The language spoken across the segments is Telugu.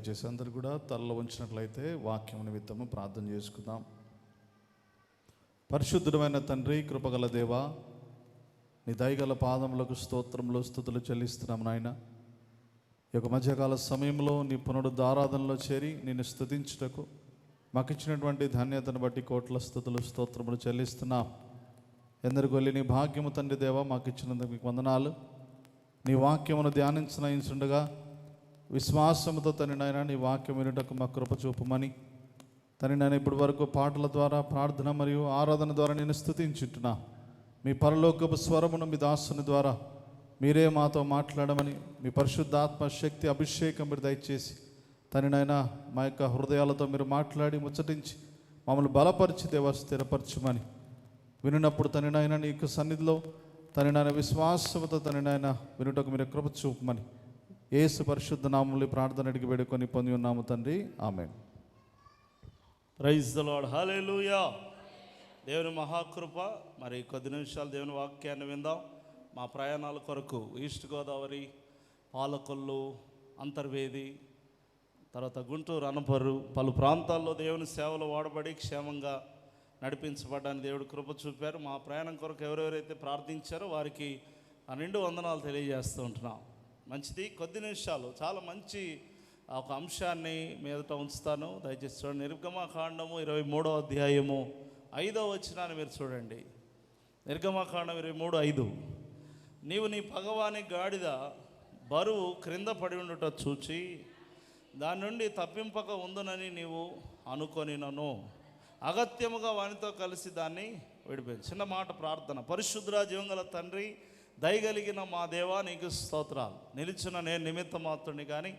దయచేసి అందరు కూడా తలలో ఉంచినట్లయితే వాక్యం నిమిత్తము ప్రార్థన చేసుకుందాం. పరిశుద్ధమైన తండ్రి, కృపగల దేవా, నీ దయగల పాదములకు స్తోత్రములు స్తుతులు చెల్లిస్తున్నాం నాయన. ఈ యొక్క మధ్యకాల సమయంలో నీ పునరుద్ధారాధనలో చేరి నిన్ను స్తుతించుటకు మాకు ఇచ్చినటువంటి ధన్యతను బట్టి కోట్ల స్తుతులు స్తోత్రములు చెల్లిస్తున్నాం. ఎందరికి వెళ్ళి నీ భాగ్యము తండ్రి దేవా మాకు ఇచ్చినందుకు మీకు వందనాలు. నీ వాక్యమును ధ్యానించనయించుండగా విశ్వాసముతో తండ్రి నాయన నీ వాక్యం వినుటకు మా కృప చూపమని తండ్రి నాయన ఇప్పటి వరకు పాటల ద్వారా, ప్రార్థన మరియు ఆరాధన ద్వారా నేను స్తుతించుంటున్నా. మీ పరలోకపు స్వరమును మీ దాసుని ద్వారా మీరే మాతో మాట్లాడమని, మీ పరిశుద్ధాత్మ శక్తి అభిషేకం మీరు దయచేసి తండ్రి నాయన మా యొక్క హృదయాలతో మీరు మాట్లాడి ముచ్చటించి మమ్మల్ని బలపరిచి దేవా స్థిరపరచమని వినినప్పుడు తండ్రి నాయన నీ యొక్క సన్నిధిలో తండ్రి నాయన విశ్వాసముతో తండ్రి నాయన వినుటకు మీరు కృప చూపమని యేసు పరిశుద్ధ నామములో ప్రార్థన అడిగి వేడుకొని పొంది ఉన్నాము తండ్రి, ఆమేన్. ప్రైజ్ ది లార్డ్, హల్లెలూయా. దేవుని మహాకృప. మరి కొద్ది నిమిషాలు దేవుని వాక్యాన్ని విందాం. మా ప్రయాణాల కొరకు ఈస్ట్ గోదావరి, పాలకొల్లు, అంతర్వేది, తర్వాత గుంటూరు, అనపర్రు పలు ప్రాంతాల్లో దేవుని సేవలు వాడబడి క్షేమంగా నడిపించబడ్డానికి దేవుడు కృప చూపారు. మా ప్రయాణం కొరకు ఎవరెవరైతే ప్రార్థించారో వారికి ఆ నిండు వందనాలు తెలియజేస్తూ ఉంటున్నాం. మంచిది. కొద్ది నిమిషాలు చాలా మంచి ఒక అంశాన్ని మీదట ఉంచుతాను. దయచేసి చూడండి. నిర్గమకాండము 23వ అధ్యాయము 5వ వచనాన్ని మీరు చూడండి. నిర్గమకాండం 23:5. నీవు నీ పగవాని గాడిద బరువు క్రింద పడి ఉండుట చూచి దాని నుండి తప్పింపక ఉందునని నీవు అనుకొనినను అగత్యముగా వానితో కలిసి దాన్ని విడిపోయింది. చిన్న మాట ప్రార్థన. పరిశుద్ధ జీవంగల తండ్రి, దయగలిగిన మా దేవా, నీకు స్తోత్రాలు. నిలిచిన నేను నిమిత్త మాత్రుని, కానీ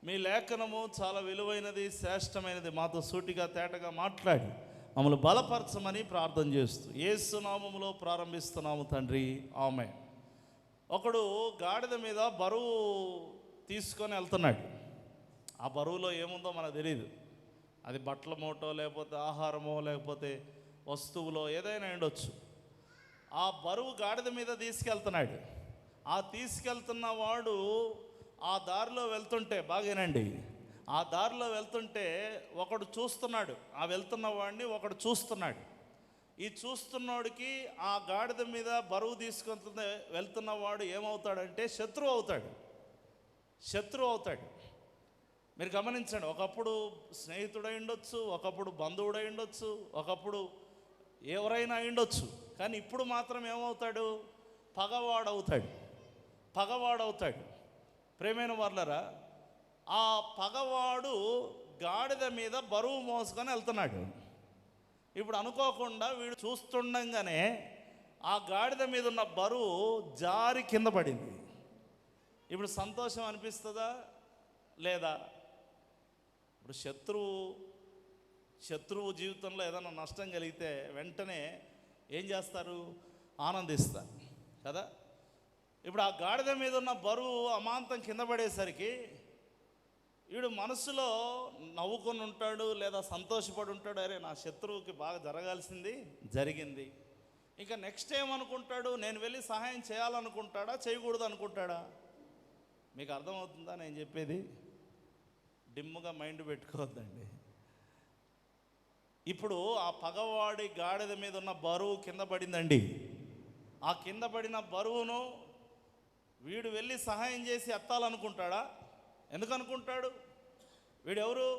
మీ లేఖనము చాలా విలువైనది, శ్రేష్టమైనది. మాతో సూటిగా తేటగా మాట్లాడి మమ్మల్ని బలపరచమని ప్రార్థన చేస్తూ యేసు నామములో ప్రారంభిస్తున్నాము తండ్రి, ఆమేన్. ఒకడు గాడిద మీద బరువు తీసుకొని వెళ్తున్నాడు. ఆ బరువులో ఏముందో మనకు తెలియదు. అది బట్టల మూటో, లేకపోతే ఆహారమో, లేకపోతే వస్తువులో ఏదైనా ఉండొచ్చు. ఆ బరువు గాడిద మీద తీసుకెళ్తున్నాడు. ఆ తీసుకెళ్తున్న వాడు ఆ దారిలో వెళ్తుంటే, బాగేనండి, ఆ దారిలో వెళ్తుంటే ఒకడు చూస్తున్నాడు. ఆ వెళ్తున్న వాడిని ఒకడు చూస్తున్నాడు. ఈ చూస్తున్నోడికి ఆ గాడిద మీద బరువు తీసుకొని వెళ్తున్న వాడు ఏమవుతాడంటే శత్రువు అవుతాడు. మీరు గమనించండి. ఒకప్పుడు స్నేహితుడై ఉండొచ్చు, ఒకప్పుడు బంధువుడై ఉండొచ్చు, ఒకప్పుడు ఎవరైనా ఉండొచ్చు. కానీ ఇప్పుడు మాత్రం ఏమవుతాడు? పగవాడవుతాడు. ప్రేమైన వాళ్ళరా, ఆ పగవాడు గాడిద మీద బరువు మోసుకొని వెళ్తున్నాడు. ఇప్పుడు అనుకోకుండా వీడు చూస్తుండగానే ఆ గాడిద మీద ఉన్న బరువు జారి కింద పడింది. ఇప్పుడు సంతోషం అనిపిస్తుందా లేదా? ఇప్పుడు శత్రువు జీవితంలో ఏదైనా నష్టం కలిగితే వెంటనే ఏం చేస్తారు? ఆనందిస్తారు కదా. ఇప్పుడు ఆ గాడిద మీద ఉన్న బరువు అమాంతం కింద పడేసరికి వీడు మనసులో నవ్వుకొని ఉంటాడు, లేదా సంతోషపడి ఉంటాడు. అరే, నా శత్రువుకి బాగా జరగాల్సింది జరిగింది. ఇంకా నెక్స్ట్ ఏమనుకుంటాడు? నేను వెళ్ళి సహాయం చేయాలనుకుంటాడా, చేయకూడదు అనుకుంటాడా? మీకు అర్థమవుతుందా నేను చెప్పేది? డిమ్ముగా మైండ్ పెట్టుకోవద్దండి. ఇప్పుడు ఆ పగవాడి గాడిద మీద ఉన్న బరువు కింద పడిందండి. ఆ కింద పడిన బరువును వీడు వెళ్ళి సహాయం చేసి ఎత్తాలనుకుంటాడా? ఎందుకు అనుకుంటాడు? వీడెవరు?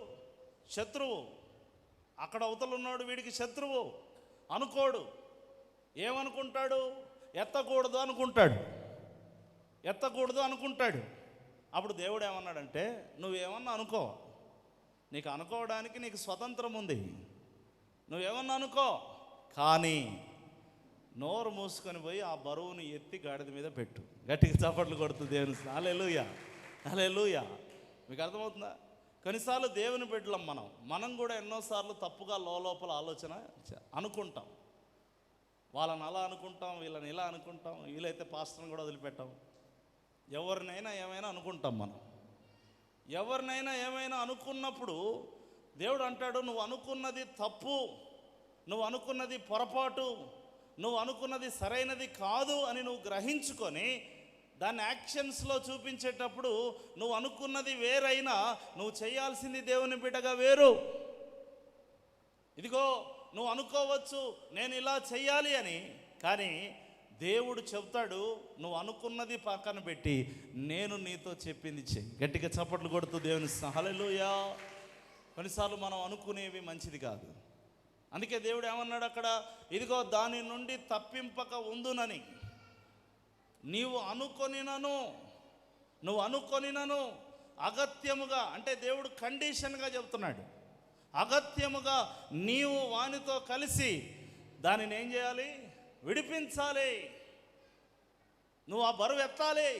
శత్రువు. అక్కడ అవతలున్నాడు వీడికి శత్రువు. అనుకోడు. ఏమనుకుంటాడు? ఎత్తకూడదు అనుకుంటాడు. అప్పుడు దేవుడు ఏమన్నాడంటే, నువ్వేమన్నా అనుకో, నీకు అనుకోవడానికి నీకు స్వతంత్రం ఉంది. నువ్వేమన్నా అనుకో, కానీ నోరు మూసుకొని పోయి ఆ బరువును ఎత్తి గాడిద మీద పెట్టు. గట్టిగా చప్పట్లు కొడుతూ దేవుని హల్లెలూయా. మీకు అర్థమవుతుందా? కొన్నిసార్లు దేవుని బిడ్డలం మనం కూడా ఎన్నోసార్లు తప్పుగా లోపల ఆలోచన అనుకుంటాం. వాళ్ళని అలా అనుకుంటాం, వీళ్ళని ఇలా అనుకుంటాం, వీలైతే పాస్టర్ని కూడా వదిలిపెట్టాం. ఎవరినైనా ఏమైనా అనుకుంటాం మనం. ఎవరినైనా ఏమైనా అనుకున్నప్పుడు దేవుడు అంటాడు, నువ్వు అనుకున్నది తప్పు, నువ్వు అనుకున్నది పొరపాటు, నువ్వు అనుకున్నది సరైనది కాదు అని నువ్వు గ్రహించుకొని దాన్ని యాక్షన్స్లో చూపించేటప్పుడు నువ్వు అనుకున్నది వేరైనా నువ్వు చేయాల్సింది దేవుని బిడ్డగా వేరు. ఇదిగో నువ్వు అనుకోవచ్చు నేను ఇలా చెయ్యాలి అని, కానీ దేవుడు చెప్తాడు నువ్వు అనుకున్నది పక్కన పెట్టి నేను నీతో చెప్పింది చెయ్యి. గట్టిగా చప్పట్లు కొడుతూ దేవుని హల్లెలూయా. కొన్నిసార్లు మనం అనుకునేవి మంచిది కాదు. అందుకే దేవుడు ఏమన్నాడు అక్కడ, ఇదిగో దాని నుండి తప్పింపక ఉందునని నువ్వు అనుకొనినను అగత్యముగా, అంటే దేవుడు కండిషన్గా చెప్తున్నాడు, అగత్యముగా నీవు వానితో కలిసి దానిని ఏం చేయాలి, విడిపించాలి. నువ్వు ఆ బరువు ఎత్తాలి.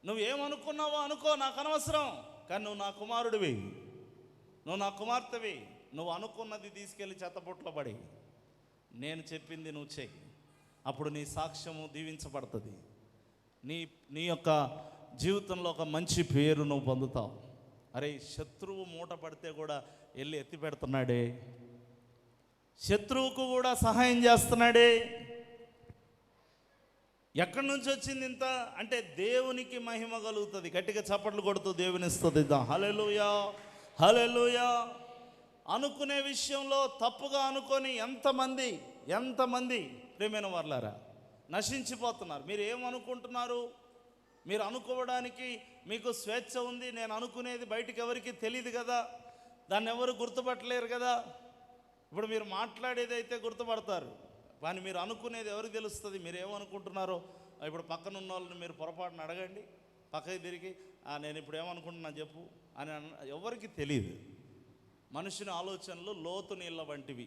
నువ్వేమనుకున్నావో అనుకో, నాకు అనవసరం, కానీ నువ్వు నా కుమారుడివి, నువ్వు నా కుమార్తెవి. నువ్వు అనుకున్నది తీసుకెళ్ళి చెత్తపుట్లో పడి నేను చెప్పింది నువ్వు చెయ్యి. అప్పుడు నీ సాక్ష్యము దీవించబడుతుంది. నీ యొక్క జీవితంలో ఒక మంచి పేరు నువ్వు పొందుతావు. అరే, శత్రువు మూట పడితే కూడా వెళ్ళి ఎత్తి పెడుతున్నాడే, శత్రువుకు కూడా సహాయం చేస్తున్నాడే. ఎక్కడి నుంచి వచ్చింది ఇంత అంటే దేవునికి మహిమ కలుగుతుంది. గట్టిగా చప్పట్లు కొడుతూ దేవుని స్తుతిద్దాం. హల్లెలూయా, హల్లెలూయా. అనుకునే విషయంలో తప్పుగా అనుకొని ఎంతమంది ప్రియమైన వారులారా నశించిపోతున్నారు. మీరు ఏమనుకుంటున్నారు? మీరు అనుకోవడానికి మీకు స్వేచ్ఛ ఉంది. నేను అనుకునేది బయటికి ఎవరికి తెలియదు కదా, దాన్ని ఎవరు గుర్తుపట్టలేరు కదా. ఇప్పుడు మీరు మాట్లాడేది అయితే గుర్తుపడతారు, కానీ మీరు అనుకునేది ఎవరికి తెలుస్తుంది? మీరు ఏమనుకుంటున్నారో ఇప్పుడు పక్కన ఉన్న వాళ్ళని మీరు పొరపాటున అడగండి, పక్కకి తిరిగి నేను ఇప్పుడు ఏమనుకుంటున్నా చెప్పు అని ఎవరికి తెలియదు. మనుషుని ఆలోచనలు లోతు నీళ్ళ వంటివి.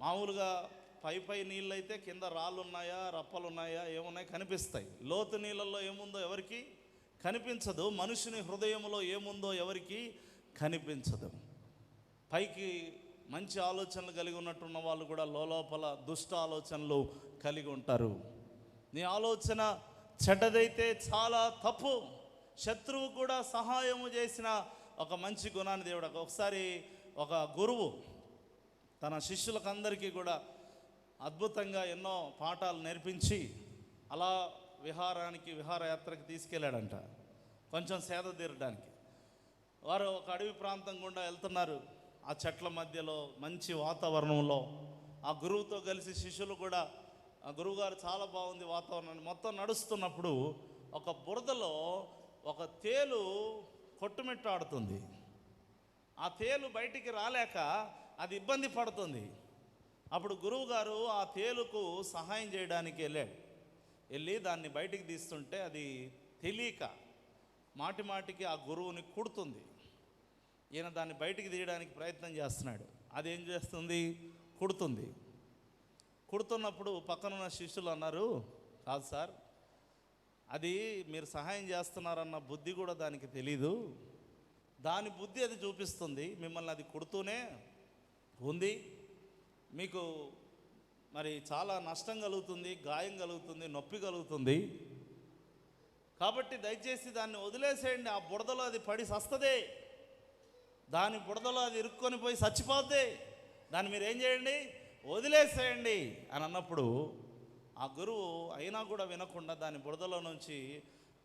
మామూలుగా పై నీళ్ళు అయితే కింద రాళ్ళు ఉన్నాయా, రప్పలు ఉన్నాయా, ఏమున్నాయి కనిపిస్తాయి. లోతు నీళ్ళల్లో ఏముందో ఎవరికి కనిపించదు. మనుషుని హృదయంలో ఏముందో ఎవరికి కనిపించదు. పైకి మంచి ఆలోచనలు కలిగి ఉన్నట్టున్న వాళ్ళు కూడా లోపల దుష్ట ఆలోచనలు కలిగి ఉంటారు. నీ ఆలోచన చెడ్డదైతే చాలా తప్పు. శత్రువు కూడా సహాయము చేసిన ఒక మంచి గుణాన్ని దేవుడు, ఒకసారి ఒక గురువు తన శిష్యులకు అందరికీ కూడా అద్భుతంగా ఎన్నో పాఠాలు నేర్పించి అలా విహారయాత్రకి తీసుకెళ్ళాడంట, కొంచెం సేద తీరడానికి. వారు ఒక అడవి ప్రాంతం గుండా వెళ్తున్నారు. ఆ చెట్ల మధ్యలో మంచి వాతావరణంలో ఆ గురువుతో కలిసి శిష్యులు కూడా, ఆ గురువుగారు చాలా బాగుంది వాతావరణాన్ని మొత్తం నడుస్తున్నప్పుడు ఒక బురదలో ఒక తేలు కొట్టుమిట్టాడుతుంది. ఆ తేలు బయటికి రాలేక అది ఇబ్బంది పడుతుంది. అప్పుడు గురువుగారు ఆ తేలుకు సహాయం చేయడానికి వెళ్ళి దాన్ని బయటికి తీస్తుంటే అది తెలియక మాటికి ఆ గురువుని కుడుతుంది. ఈయన దాన్ని బయటికి తీయడానికి ప్రయత్నం చేస్తున్నాడు. అదేం చేస్తుంది, కుడుతున్నప్పుడు పక్కనున్న శిష్యులు అన్నారు, కాదు సార్, అది మీరు సహాయం చేస్తున్నారన్న బుద్ధి కూడా దానికి తెలీదు, దాని బుద్ధి అది చూపిస్తుంది, మిమ్మల్ని అది కుడుతూనే ఉంది, మీకు మరి చాలా నష్టం కలుగుతుంది, గాయం కలుగుతుంది, నొప్పి కలుగుతుంది, కాబట్టి దయచేసి దాన్ని వదిలేసేయండి. ఆ బురదలో అది పడి సస్తదే, దాని బురదలో అది ఇరుక్కొని పోయి చచ్చిపోద్ది, దాన్ని మీరు ఏం చేయండి, వదిలేసేయండి అని అన్నప్పుడు ఆ గురువు అయినా కూడా వినకుండా దాని బురదలో నుంచి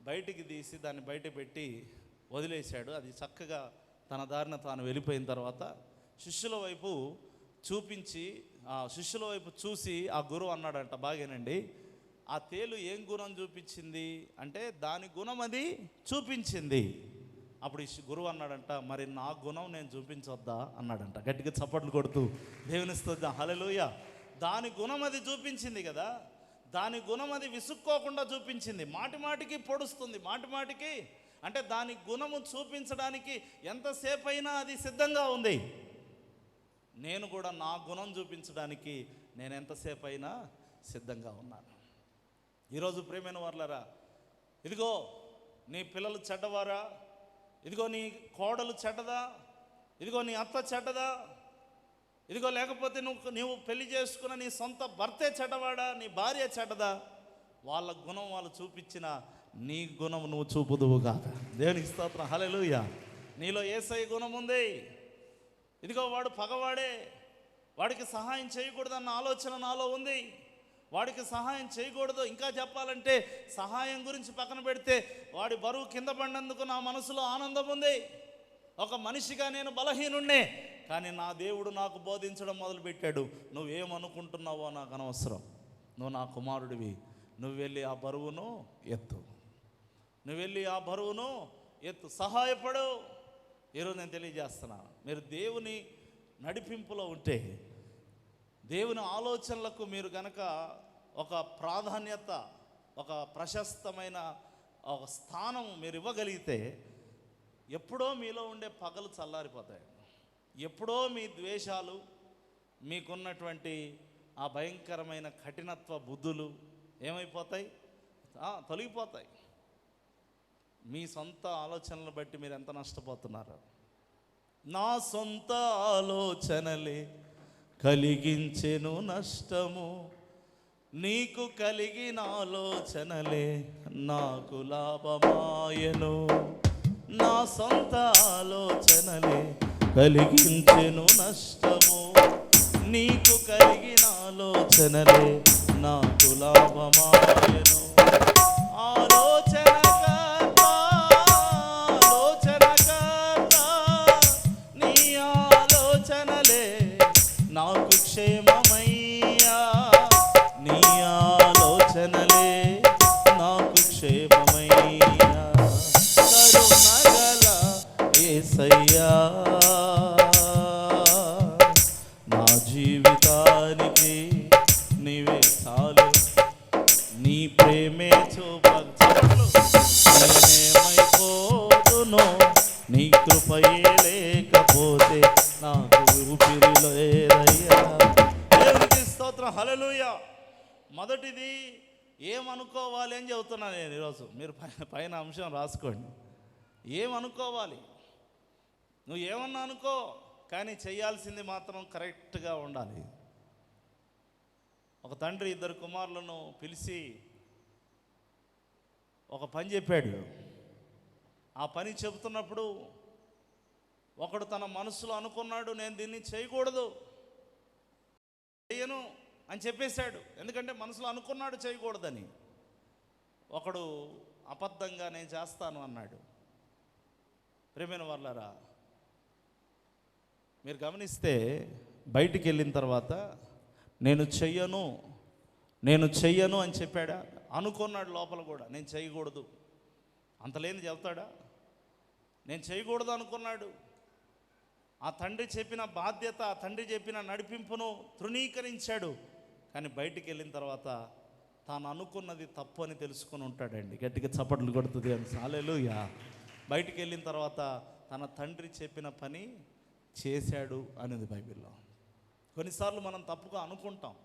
బయటికి తీసి దాన్ని బయట పెట్టి వదిలేశాడు. అది చక్కగా తన దారిన తాను వెళ్ళిపోయిన తర్వాత శిష్యుల వైపు చూసి ఆ గురువు అన్నాడంట, బాగేనండి, ఆ తేలు ఏం గుణం చూపించింది అంటే దాని గుణం అది చూపించింది. అప్పుడు ఈ గురువు అన్నాడంట, మరి నా గుణం నేను చూపించొద్దా అన్నాడంట. గట్టిగా చప్పట్లు కొడుతూ దేవుని స్తుతిద్దాం. హల్లెలూయా. దాని గుణం అది చూపించింది కదా, దాని గుణం అది విసుక్కోకుండా చూపించింది. మాటికి పొడుస్తుంది, మాటికి అంటే దాని గుణము చూపించడానికి ఎంతసేపు అయినా అది సిద్ధంగా ఉంది. నేను కూడా నా గుణం చూపించడానికి నేను ఎంతసేపు అయినా సిద్ధంగా ఉన్నాను. ఈరోజు ప్రియమైన వారులారా, ఇదిగో నీ పిల్లలు చెడ్డవారా, ఇదిగో నీ కోడలు చెడ్డదా, ఇదిగో నీ అత్త చెడ్డదా, ఇదిగో లేకపోతే నువ్వు పెళ్లి చేసుకున్న నీ సొంత భర్తే చెడ్డవాడా, నీ భార్య చెడ్డదా, వాళ్ళ గుణం వాళ్ళు చూపించిన నీ గుణం నువ్వు చూపుదువు కాక. దేవునికి స్తోత్రం. హల్లెలూయా. నీలో యేసయ్య గుణం ఉంది. ఇదిగో వాడు పగవాడే, వాడికి సహాయం చేయకూడదన్న ఆలోచన నాలో ఉంది, వాడికి సహాయం చేయకూడదు. ఇంకా చెప్పాలంటే సహాయం గురించి పక్కన పెడితే వాడి బరువు కింద పడినందుకు నా మనసులో ఆనందం ఉంది. ఒక మనిషిగా నేను బలహీనుణ్ణే, కానీ నా దేవుడు నాకు బోధించడం మొదలుపెట్టాడు. నువ్వేమనుకుంటున్నావో నాకు అనవసరం, నువ్వు నా కుమారుడివి, నువ్వు వెళ్ళి ఆ బరువును ఎత్తు, నువ్వు వెళ్ళి ఆ బరువును ఎత్తు, సహాయపడు. ఈరోజు నేను తెలియజేస్తున్నాను, మీరు దేవుని నడిపింపులో ఉంటే, దేవుని ఆలోచనలకు మీరు గనక ఒక ప్రాధాన్యత, ఒక ప్రశస్తమైన ఒక స్థానం మీరు ఇవ్వగలిగితే, ఎప్పుడో మీలో ఉండే పగలు చల్లారిపోతాయి. ఎప్పుడో మీ ద్వేషాలు, మీకున్నటువంటి ఆ భయంకరమైన కఠినత్వ బుద్ధులు ఏమైపోతాయి? తొలగిపోతాయి. మీ సొంత ఆలోచనలను బట్టి మీరు ఎంత నష్టపోతున్నారు. నా సొంత ఆలోచనలే కలిగించెను నష్టము, నీకు కలిగిన ఆలోచనలే నాకు లాభమాయను. నా సొంత ఆలోచనలే కలిగించెను నష్టము, నీకు కలిగిన ఆలోచనలే నాకు లాభమాయను. నీ ఆలోచనలే నాకు క్షేమమయ్యా, నీ ఆలోచనలే నాకు క్షేమమయ్యా. కరుణగల యేసయ్యా, నా జీవితానికి నీవే చాలు, నీ ప్రేమే చూపలు. నేనేమైపోదునో నీ కృపయే లేకపోతే నాకు ఊపిరి లేదయ్యా. దేవునికి స్తోత్రం, హల్లెలూయా. మొదటిది ఏమనుకోవాలి అని చెబుతున్నాను నేను ఈరోజు. మీరు పైన అంశం రాసుకోండి. ఏమనుకోవాలి? నువ్వు ఏమన్నా అనుకో, కానీ చేయాల్సింది మాత్రం కరెక్ట్గా ఉండాలి. ఒక తండ్రి 2 కుమారులను పిలిచి ఒక పని చెప్పాడు. ఆ పని చెబుతున్నప్పుడు ఒకడు తన మనసులో అనుకున్నాడు, నేను దీన్ని చేయకూడదు, చేయను అని చెప్పేశాడు. ఎందుకంటే మనసులో అనుకున్నాడు చేయకూడదని. ఒకడు అబద్ధంగా నేను చేస్తాను అన్నాడు. ప్రేమైన వాళ్ళారా, మీరు గమనిస్తే బయటికి వెళ్ళిన తర్వాత నేను చెయ్యను అని చెప్పాడా? అనుకున్నాడు లోపల కూడా, నేను చేయకూడదు. అంతలేని చెప్తాడా? నేను చేయకూడదు అనుకున్నాడు. ఆ తండ్రి చెప్పిన బాధ్యత, ఆ తండ్రి చెప్పిన నడిపింపును తృణీకరించాడు. కానీ బయటికి వెళ్ళిన తర్వాత తాను అనుకున్నది తప్పు అని తెలుసుకొని ఉంటాడండి. గట్టిగా చప్పట్లు కొడుతుంది అని. హల్లెలూయా. బయటికి వెళ్ళిన తర్వాత తన తండ్రి చెప్పిన పని చేశాడు అనేది బైబిల్లో. కొన్నిసార్లు మనం తప్పుగా అనుకుంటాం.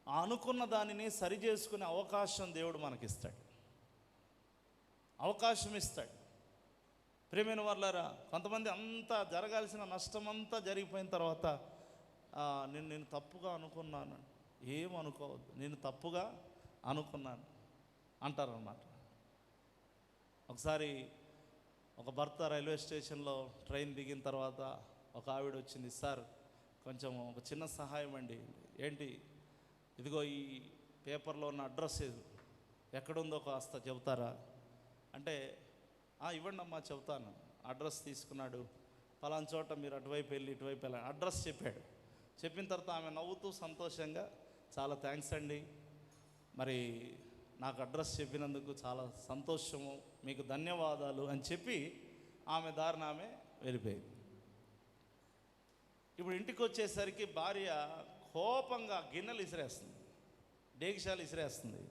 ఆ అనుకున్న దానిని సరి చేసుకునే అవకాశం దేవుడు మనకిస్తాడు, అవకాశం ఇస్తాడు. ప్రేమైన వాళ్ళారా, కొంతమంది అంతా జరగాల్సిన నష్టం అంతా జరిగిపోయిన తర్వాత నేను తప్పుగా అనుకున్నాను. ఏమనుకోవద్దు, నేను తప్పుగా అనుకున్నాను అంటారన్నమాట. ఒకసారి ఒక భర్త రైల్వే స్టేషన్లో ట్రైన్ దిగిన తర్వాత ఒక ఆవిడ వచ్చింది, సార్ కొంచెం ఒక చిన్న సహాయం అండి. ఏంటి? ఇదిగో ఈ పేపర్లో ఉన్న అడ్రస్ ఎక్కడుందో కాస్త చెబుతారా అంటే, ఇవ్వండి అమ్మా చెబుతాను. అడ్రస్ తీసుకున్నాడు. పలానా చోట మీరు అటువైపు వెళ్ళి ఇటువైపు వెళ్ళి అడ్రస్ చెప్పాడు. చెప్పిన తర్వాత ఆమె నవ్వుతూ సంతోషంగా, చాలా థ్యాంక్స్ అండి, మరి నాకు అడ్రస్ చెప్పినందుకు చాలా సంతోషము, మీకు ధన్యవాదాలు అని చెప్పి ఆమె దారిన ఆమె వెళ్ళిపోయింది. ఇప్పుడు ఇంటికి వచ్చేసరికి భార్య కోపంగా గిన్నెలు ఇసిరేస్తుంది, డేగిషాలు ఇసిరేస్తుంది,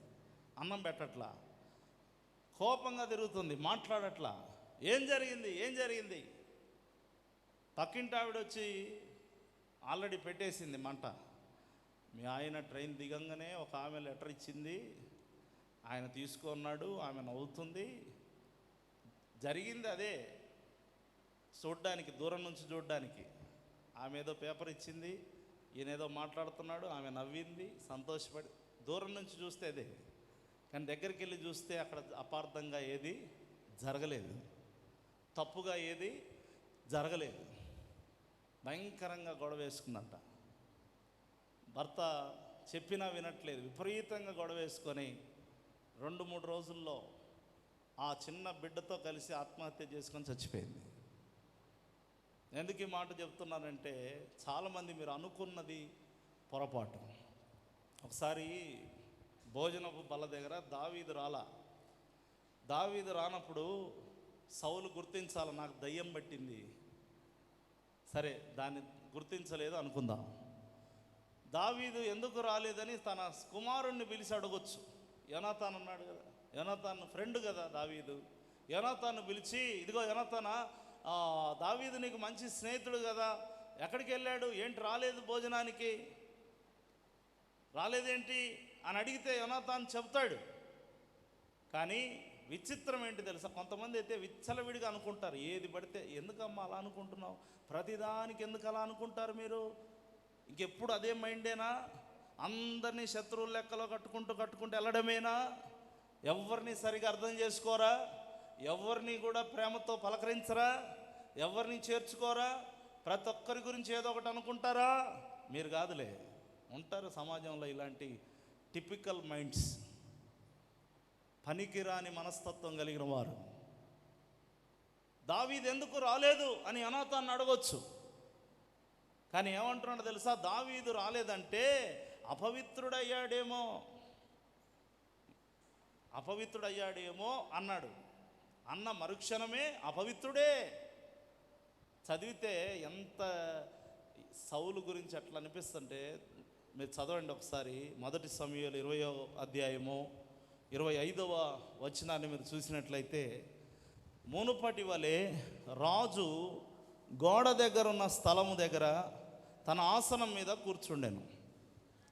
అన్నం పెట్టట్లా, కోపంగా తిరుగుతుంది, మాట్లాడట్లా. ఏం జరిగింది? పక్కింటి ఆవిడ వచ్చి ఆల్రెడీ పెట్టేసింది మంట. మీ ఆయన ట్రైన్ దిగంగానే ఒక ఆమె లెటర్ ఇచ్చింది, ఆయన తీసుకున్నాడు, ఆమె నవ్వుతుంది. జరిగింది అదే, చూడ్డానికి, దూరం నుంచి చూడ్డానికి. ఆమె ఏదో పేపర్ ఇచ్చింది, ఈయనేదో మాట్లాడుతున్నాడు, ఆమె నవ్వింది, సంతోషపడి. దూరం నుంచి చూస్తే అదే, కానీ దగ్గరికి వెళ్ళి చూస్తే అక్కడ అపార్థంగా ఏది జరగలేదు, తప్పుగా ఏది జరగలేదు. భయంకరంగా గొడవ వేసుకుందంట. భర్త చెప్పినా వినట్లేదు, విపరీతంగా గొడవ వేసుకొని 2-3 రోజుల్లో ఆ చిన్న బిడ్డతో కలిసి ఆత్మహత్య చేసుకొని చచ్చిపోయింది. ఎందుకు ఈ మాట చెప్తున్నానంటే, చాలామంది మీరు అనుకున్నది పొరపాటు. ఒకసారి భోజనపు బల్ల దగ్గర దావీదు రానప్పుడు సౌలు గుర్తించాలి, నాకు దయ్యం పట్టింది, సరే దాన్ని గుర్తించలేదు అనుకుందాం. దావీదు ఎందుకు రాలేదని తన కుమారుణ్ణి పిలిచి అడగొచ్చు. యోనాతాన్ అన్నాడు కదా, యోనాతాన్ ఫ్రెండ్ కదా దావీదు. యోనాతాన్ను పిలిచి, ఇదిగో యోనాతానా, దావీదు నీకు మంచి స్నేహితుడు కదా, ఎక్కడికి వెళ్ళాడు, ఏంటి రాలేదు, భోజనానికి రాలేదేంటి అని అడిగితే యోనాతాన్ చెప్తాడు. కానీ విచిత్రం ఏంటి తెలుసా, కొంతమంది అయితే విచ్చలవిడిగా అనుకుంటారు, ఏది పడితే ఎందుకమ్మా అలా అనుకుంటున్నావు, ప్రతిదానికి ఎందుకు అలా అనుకుంటారు మీరు, ఇంకెప్పుడు అదే మైండేనా, అందరినీ శత్రువుల లెక్కలో కట్టుకుంటూ వెళ్ళడమేనా, ఎవరిని సరిగా అర్థం చేసుకోరా, ఎవరిని కూడా ప్రేమతో పలకరించరా, ఎవరిని చేర్చుకోరా, ప్రతి ఒక్కరి గురించి ఏదో ఒకటి అనుకుంటారా? మీరు కాదులే, ఉంటారు సమాజంలో ఇలాంటి టిపికల్ మైండ్స్, పనికిరాని మనస్తత్వం కలిగిన వారు. దావీదు ఎందుకు రాలేదు అని యోనాతాన్ని అడగొచ్చు. కానీ ఏమంటున్నాడు తెలుసా, దావీదు రాలేదంటే అపవిత్రుడయ్యాడేమో అన్నాడు. అన్న మరుక్షణమే అపవిత్రుడే. చదివితే ఎంత సౌలు గురించి అట్లా అనిపిస్తుంటే మీరు చదవండి ఒకసారి. 1 సమూయేలు 20వ అధ్యాయము 25వ వచనాన్ని మీరు చూసినట్లయితే, మునుపటి వలె రాజు గోడ దగ్గర ఉన్న స్థలము దగ్గర తన ఆసనం మీద కూర్చుండెను.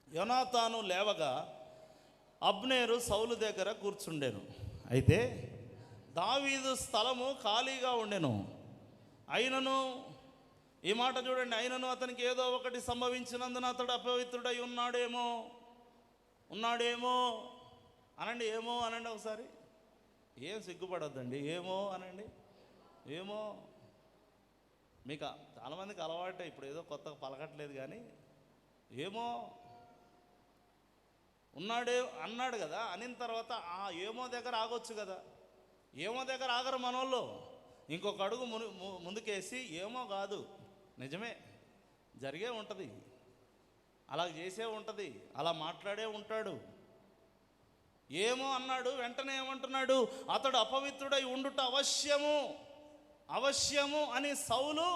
యోనాతాను లేవగా అబ్నేరు సౌలు దగ్గర కూర్చుండెను. అయితే దావీదు స్థలము ఖాళీగా ఉండెను. అయినను, ఈ మాట చూడండి, అయినను అతనికి ఏదో ఒకటి సంభవించినందున అతడు అపవిత్రుడై ఉన్నాడేమో అనండి. ఏమో అనండి ఒకసారి, ఏం సిగ్గుపడొద్దండి, ఏమో అనండి. ఏమో మీకు చాలామందికి అలవాటే, ఇప్పుడు ఏదో కొత్తగా పలకట్లేదు కానీ ఏమో అన్నాడు కదా. అనిన తర్వాత ఆ ఏమో దగ్గర ఆగొచ్చు కదా. ఏమో దగ్గర ఆగరు మనోళ్ళు, ఇంకొక అడుగు ముందుకేసి ఏమో కాదు, నిజమే జరిగే ఉంటుంది, అలా చేసే ఉంటుంది, అలా మాట్లాడే ఉంటాడు. ఏమో అన్నాడు, వెంటనే ఏమంటున్నాడు, అతడు అపవిత్రుడై ఉండుట అవశ్యము అని సౌలు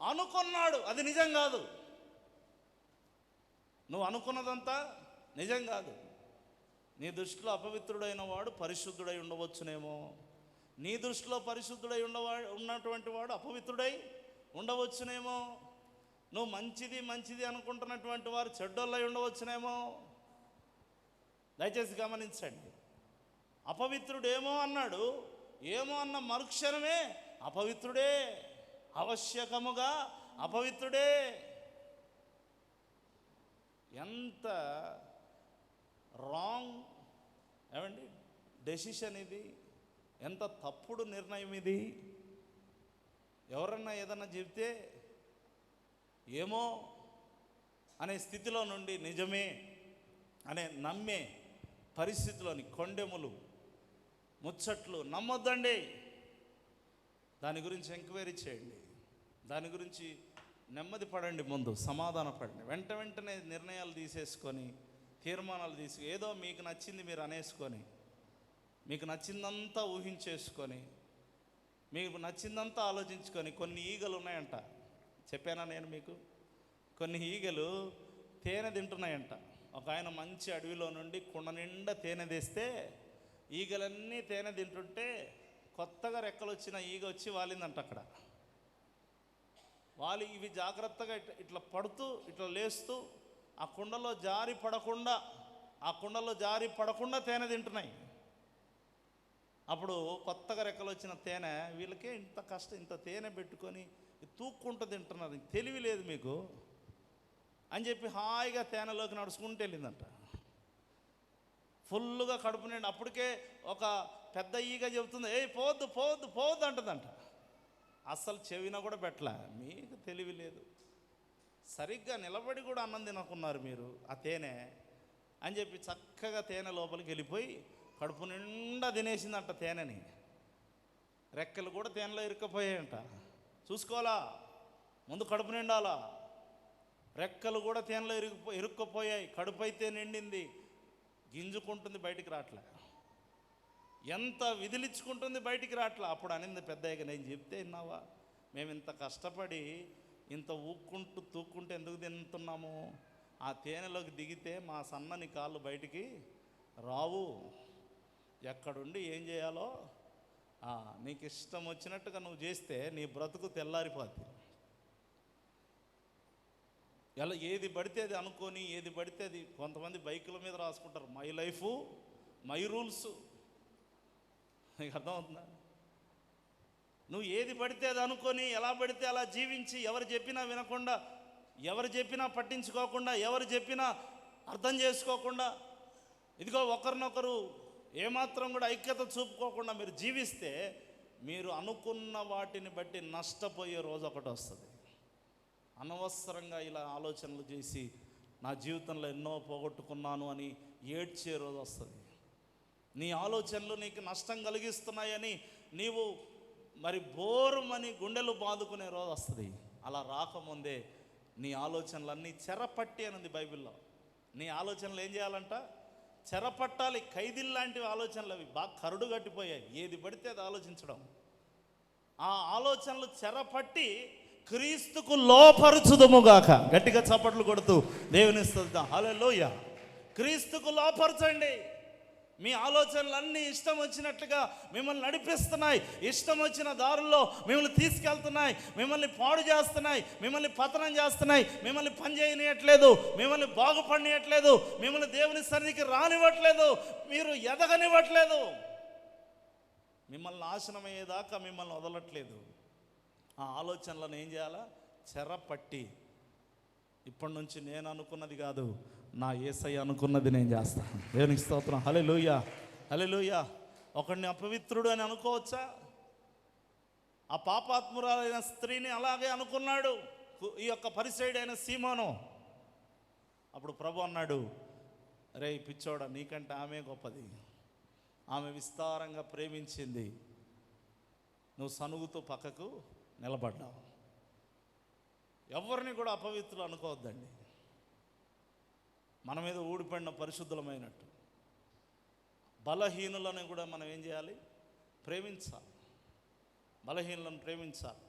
అనుకున్నాడు. అది నిజం కాదు. నువ్వు అనుకున్నదంతా నిజం కాదు. నీ దృష్టిలో అపవిత్రుడైన వాడు పరిశుద్ధుడై ఉండవచ్చునేమో, నీ దృష్టిలో పరిశుద్ధుడై ఉన్నటువంటి వాడు అపవిత్రుడై ఉండవచ్చునేమో, నువ్వు మంచిది అనుకుంటున్నటువంటి వారు చెడ్డోళ్ళై ఉండవచ్చునేమో. దయచేసి గమనించండి. అపవిత్రుడేమో అన్నాడు, ఏమో అన్న మరుక్షణమే అపవిత్రుడే, ఆవశ్యకముగా అపవిత్రుడే. ఎంత రాంగ్ ఏమండి డెసిషన్ ఇది, ఎంత తప్పుడు నిర్ణయం ఇది. ఎవరన్నా ఏదన్నా చెబితే ఏమో అనే స్థితిలో నుండి నిజమే అనే నమ్మే పరిస్థితిలోని కొండెములు ముచ్చట్లు నమ్మొద్దండి. దాని గురించి ఎంక్వైరీ చేయండి, దాని గురించి నెమ్మది పడండి, ముందు సమాధాన పడండి. వెంటనే నిర్ణయాలు తీసేసుకొని, తీర్మానాలు ఏదో మీకు నచ్చింది మీరు అనేసుకొని, మీకు నచ్చిందంతా ఊహించేసుకొని, మీకు నచ్చిందంతా ఆలోచించుకొని. కొన్ని ఈగలు ఉన్నాయంట, చెప్పానా నేను మీకు, కొన్ని ఈగలు తేనె తింటున్నాయంట. ఒక ఆయన మంచి అడవిలో నుండి కుండ నిండా తేనె తెస్తే ఈగలన్నీ తేనె తింటుంటే కొత్తగా రెక్కలు వచ్చిన ఈగ వచ్చి వాలిందంట అక్కడ. ఇవి జాగ్రత్తగా ఇట్లా పడుతూ ఇట్లా లేస్తూ ఆ కుండలో జారి పడకుండా తేనె తింటున్నాయి. అప్పుడు కొత్తగా రెక్కలు వచ్చిన తేనె వీళ్ళకే ఇంత తేనె పెట్టుకొని తూక్కుంటూ తింటున్నారు, తెలివి లేదు మీకు అని చెప్పి హాయిగా తేనెలోకి నడుచుకుంటూ వెళ్ళిందంట. ఫుల్గా కడుపు నిండి. అప్పటికే ఒక పెద్ద ఈగ చెబుతుంది, పోవద్దు అంటుందంట. అస్సలు చెవిన కూడా పెట్టలే. మీకు తెలివి లేదు, సరిగ్గా నిలబడి కూడా అన్నం తినకున్నారు మీరు. ఆ తేనె అని చెప్పి చక్కగా తేనె లోపలికి వెళ్ళిపోయి కడుపు నిండా తినేసిందంట తేనెని. రెక్కలు కూడా తేనెలో ఇరుక్కపోయాయంట. చూసుకోవాలా, ముందు కడుపు నిండాలా. రెక్కలు కూడా తేనెలో ఇరుక్కపోయాయి. కడుపు అయితే నిండింది, గింజుకుంటుంది, బయటికి రావట్లే. ఎంత విదిలించుకుంటుంది, బయటికి రావట్లే. అప్పుడు అనింది పెద్దయ్యగా, నేను చెప్తే విన్నావా, మేము ఇంత కష్టపడి ఇంత ఊక్కుంటూ తూక్కుంటూ ఎందుకు తింటున్నాము? ఆ తేనెలోకి దిగితే మా సన్నని కాళ్ళు బయటికి రావు. ఎక్కడుండి ఏం చేయాలో నీకు ఇష్టం వచ్చినట్టుగా నువ్వు చేస్తే నీ బ్రతుకు తెల్లారిపోద్ది. ఎలా ఏది పడితే అది అనుకొని, ఏది పడితే అది. కొంతమంది బైకుల మీద రాసుకుంటారు మై లైఫ్ మై రూల్స్. నీకు అర్థమవుతుందా? నువ్వు ఏది పడితే అది అనుకొని, ఎలా పడితే అలా జీవించి, ఎవరు చెప్పినా వినకుండా, ఎవరు చెప్పినా పట్టించుకోకుండా, ఎవరు చెప్పినా అర్థం చేసుకోకుండా, ఇదిగో ఒకరినొకరు ఏమాత్రం కూడా ఐక్యత చూపుకోకుండా మీరు జీవిస్తే మీరు అనుకున్న వాటిని బట్టి నష్టపోయే రోజు ఒకటి వస్తుంది. అనవసరంగా ఇలా ఆలోచనలు చేసి నా జీవితంలో ఎన్నో పోగొట్టుకున్నాను అని ఏడ్చే రోజు వస్తుంది. నీ ఆలోచనలు నీకు నష్టం కలిగిస్తున్నాయని నీవు మరి బోరుమని గుండెలు బాదుకునే రోజు వస్తుంది. అలా రాకముందే నీ ఆలోచనలన్నీ చెరపట్టి అనుంది బైబిల్లో. నీ ఆలోచనలు ఏం చేయాలంట? చెరపట్టాలి. ఖైదీల్లాంటివి ఆలోచనలు, అవి బాగా కరుడు కట్టిపోయాయి. ఏది పడితే అది ఆలోచించడం. ఆ ఆలోచనలు చెరపట్టి క్రీస్తుకు లోపరుచుదుముగాక. గట్టిగా చప్పట్లు కొడుతూ దేవుని స్తుతిద్దాం. హల్లెలూయా. క్రీస్తుకు లోపరచండి. మీ ఆలోచనలన్నీ ఇష్టం వచ్చినట్లుగా మిమ్మల్ని నడిపిస్తున్నాయి, ఇష్టం వచ్చిన దారుల్లో మిమ్మల్ని తీసుకెళ్తున్నాయి, మిమ్మల్ని పాడు చేస్తున్నాయి, మిమ్మల్ని పతనం చేస్తున్నాయి, మిమ్మల్ని పని చేయనియట్లేదు, మిమ్మల్ని బాగుపడనియట్లేదు, మిమ్మల్ని దేవుని సన్నిధికి రానివ్వట్లేదు, మీరు ఎదగనివ్వట్లేదు, మిమ్మల్ని నాశనమయ్యేదాకా మిమ్మల్ని వదలట్లేదు. ఆ ఆలోచనలను ఏం చేయాలా? చెరపట్టి, ఇప్పటి నుంచి నేను అనుకున్నది కాదు, నా యేసయ్య అనుకున్నది నేను చేస్తాను. దేవునికి స్తోత్రం. హల్లెలూయా, హల్లెలూయా. ఒకడిని అపవిత్రుడు అని అనుకోవచ్చా? ఆ పాపాత్మురాలైన స్త్రీని అలాగే అనుకున్నాడు ఈ యొక్క పరిసయ్యుడైన సీమోను. అప్పుడు ప్రభు అన్నాడు, రే పిచ్చోడా, నీకంటే ఆమె గొప్పది, ఆమె విస్తారంగా ప్రేమించింది, నువ్వు సనుగుతూ పక్కకు నిలబడ్డావు. ఎవరిని కూడా అపవిత్రులు అనుకోవద్దండి. మన మీద ఊడిపడిన పరిశుద్ధులమైనట్టు బలహీనులను కూడా మనం ఏం చేయాలి? ప్రేమించాలి. బలహీనులను ప్రేమించాలి.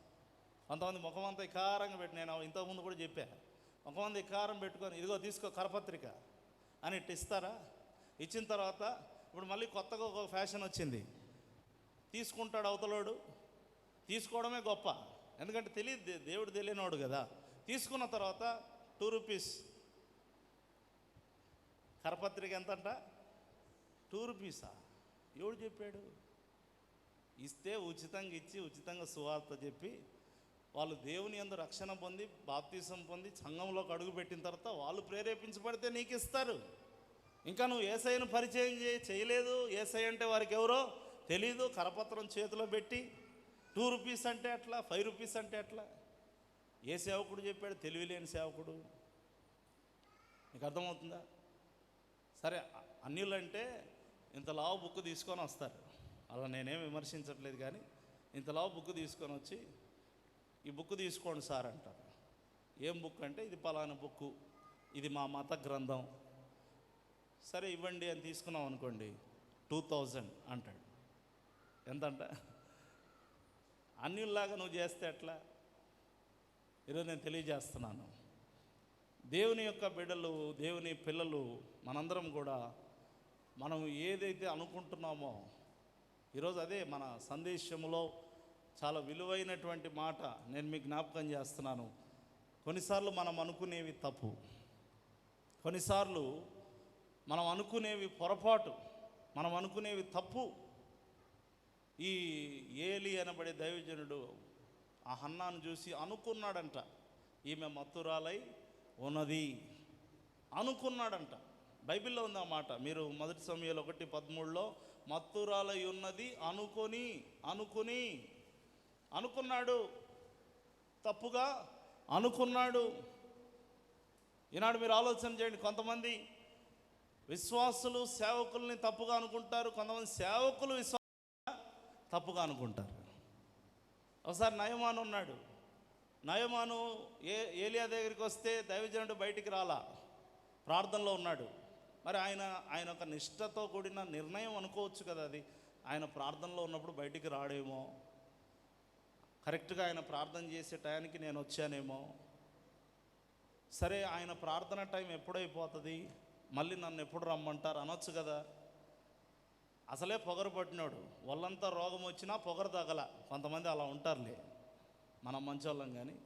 కొంతమంది ముఖమంతా ఇకారంగా పెట్టి, నేను ఇంతకుముందు కూడా చెప్పాను, ముఖమంతా ఇకారం పెట్టుకొని ఇదిగో తీసుకో కరపత్రిక అని ఇట్టు ఇస్తారా? ఇచ్చిన తర్వాత ఇప్పుడు మళ్ళీ కొత్తగా ఒక ఫ్యాషన్ వచ్చింది, తీసుకుంటాడు అవతలోడు. తీసుకోవడమే గొప్ప, ఎందుకంటే తెలియదు, దేవుడు తెలియనివాడు కదా. తీసుకున్న తర్వాత 2 రూపీస్ కరపత్రిక ఎంతంట? 2 రూపీసా? ఎవడు చెప్పాడు? ఇస్తే ఉచితంగా ఇచ్చి, ఉచితంగా సువార్త చెప్పి, వాళ్ళు దేవుని యందు రక్షణ పొంది, బాప్తిసం పొంది, సంఘంలోకి అడుగుపెట్టిన తర్వాత వాళ్ళు ప్రేరేపించబడితే నీకు ఇస్తారు. ఇంకా నువ్వు యేసయ్యను పరిచయం చేయలేదు, యేసయ్య అంటే వారికి ఎవరో తెలీదు, కరపత్రం చేతిలో పెట్టి 2 రూపీస్ అంటే ఎట్లా, 5 రూపీస్ అంటే ఎట్లా? ఏ సేవకుడు చెప్పాడు? తెలివిలేని సేవకుడు. నీకు అర్థమవుతుందా? సరే, అన్యులంటే ఇంత లావు బుక్ తీసుకొని వస్తారు, అలా నేనేం విమర్శించట్లేదు, కానీ ఇంత లావు బుక్ తీసుకొని వచ్చి, ఈ బుక్ తీసుకోండి సార్ అంటారు. ఏం బుక్ అంటే, ఇది పలానా బుక్కు, ఇది మా మత గ్రంథం. సరే ఇవ్వండి అని తీసుకున్నాం అనుకోండి, 2000 అంటాడు. ఎంతంట? అన్యుల్లాగా నువ్వు చేస్తే ఎట్లా? ఈరోజు నేను తెలియజేస్తున్నాను, దేవుని యొక్క బిడ్డలు, దేవుని పిల్లలు మనందరం కూడా మనం ఏదైతే అనుకుంటున్నామో, ఈరోజు అదే మన సందేశంలో చాలా విలువైనటువంటి మాట నేను మీకు జ్ఞాపకం చేస్తున్నాను. కొన్నిసార్లు మనం అనుకునేవి తప్పు, కొన్నిసార్లు మనం అనుకునేవి పొరపాటు, మనం అనుకునేవి తప్పు. ఈ ఏలి అనబడే దైవజనుడు ఆ హన్నాను చూసి అనుకున్నాడంట, ఈమె మత్తురాలై ఉన్నది అనుకున్నాడంట. బైబిల్లో ఉంది ఆ మాట. మీరు 1 సమూయేలు 1:13 మత్తురాలై ఉన్నది అనుకున్నాడు, తప్పుగా అనుకున్నాడు. ఈనాడు మీరు ఆలోచన చేయండి, కొంతమంది విశ్వాసులు సేవకుల్ని తప్పుగా అనుకుంటారు, కొంతమంది సేవకులు తప్పుగా అనుకుంటారు. ఒకసారి నయమాను ఉన్నాడు. నయమాను ఏలియా దగ్గరికి వస్తే దైవజనుడు బయటికి రాలా, ప్రార్థనలో ఉన్నాడు. మరి ఆయన ఒక నిష్ఠతో కూడిన నిర్ణయం అనుకోవచ్చు కదా, అది ఆయన ప్రార్థనలో ఉన్నప్పుడు బయటికి రాడేమో, కరెక్ట్గా ఆయన ప్రార్థన చేసే టయానికి నేను వచ్చానేమో. సరే, ఆయన ప్రార్థన టైం ఎప్పుడైపోతుంది, మళ్ళీ నన్ను ఎప్పుడు రమ్మంటారు అనొచ్చు కదా. అసలే పొగరు పట్టినాడు, వాళ్ళంతా రోగం వచ్చినా పొగరు తగల. కొంతమంది అలా ఉంటారులే, మనం మంచోళ్ళం. కానీ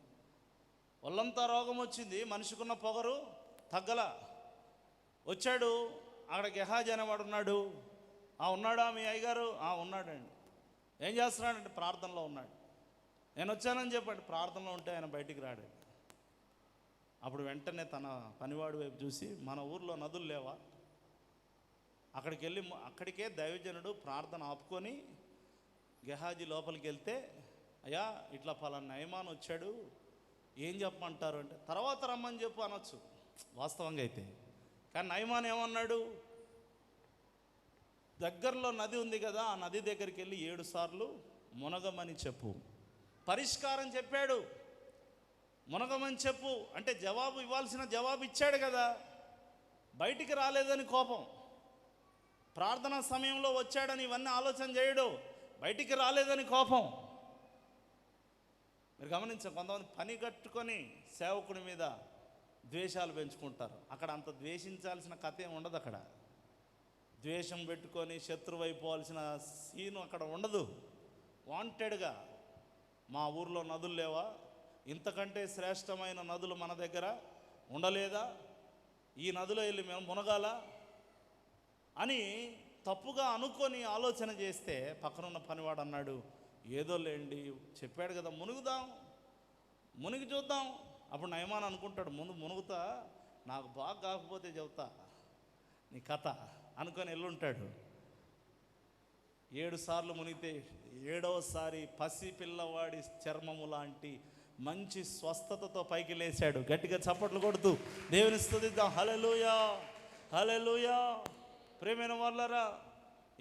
వాళ్ళంతా రోగం వచ్చింది, మనిషికున్న పొగరు తగ్గల. వచ్చాడు, అక్కడ గెహాజీ అనేవాడు ఉన్నాడు. ఉన్నాడా మీ అయ్యగారు? ఉన్నాడండి. ఏం చేస్తున్నాడంటే ప్రార్థనలో ఉన్నాడు. నేను వచ్చానని చెప్పండి, ప్రార్థనలో ఉంటే ఆయన బయటికి రాడు. అప్పుడు వెంటనే తన పనివాడి వైపు చూసి, మన ఊర్లో నదులు లేవా? అక్కడికి వెళ్ళి, అక్కడికే దైవజనుడు ప్రార్థన ఆపుకొని గెహాజీ లోపలికి వెళ్తే, అయ్యా ఇట్లా పలానా నయమాన్ వచ్చాడు, ఏం చెప్పమంటారు అంటే, తర్వాత రమ్మని చెప్పు అనొచ్చు వాస్తవంగా అయితే. కానీ నయమాన్ ఏమన్నాడు, దగ్గరలో నది ఉంది కదా, ఆ నది దగ్గరికి వెళ్ళి 7 సార్లు మునగమని చెప్పు. పరిష్కారం చెప్పాడు, మునగమని చెప్పు అంటే జవాబు ఇవ్వాల్సిన జవాబు ఇచ్చాడు కదా. బయటికి రాలేదని కోపం, ప్రార్థనా సమయంలో వచ్చాడని ఇవన్నీ ఆలోచన చేయడు, బయటికి రాలేదని కోపం. మీరు గమనించారు, కొంతమంది పని కట్టుకొని సేవకుడి మీద ద్వేషాలు పెంచుకుంటారు. అక్కడ అంత ద్వేషించాల్సిన కథ ఏమి ఉండదు. అక్కడ ద్వేషం పెట్టుకొని శత్రువు అయిపోవాల్సిన సీను అక్కడ ఉండదు. వాంటెడ్గా, మా ఊర్లో నదులు లేవా, ఇంతకంటే శ్రేష్టమైన నదులు మన దగ్గర ఉండలేదా, ఈ నదిలో వెళ్ళి మేము మునగాల అని తప్పుగా అనుకొని ఆలోచన చేస్తే, పక్కనున్న పనివాడు అన్నాడు, ఏదో లేండి చెప్పాడు కదా, మునుగుదాం, మునిగి చూద్దాం. అప్పుడు నయమాన్ అనుకుంటాడు, ముందు మునుగుతా, నాకు బాగా కాకపోతే చెబుతా నీ కథ అనుకొని వెళ్ళుంటాడు. 7 సార్లు మునిగితే 7వసారి పసి పిల్లవాడి చర్మము లాంటి మంచి స్వస్థతతో పైకి లేచాడు. గట్టిగా చప్పట్లు కొడుతూ దేవుని స్తుతిద్దాం. హల్లెలూయా, హల్లెలూయా. ప్రియమైన వాళ్ళరా,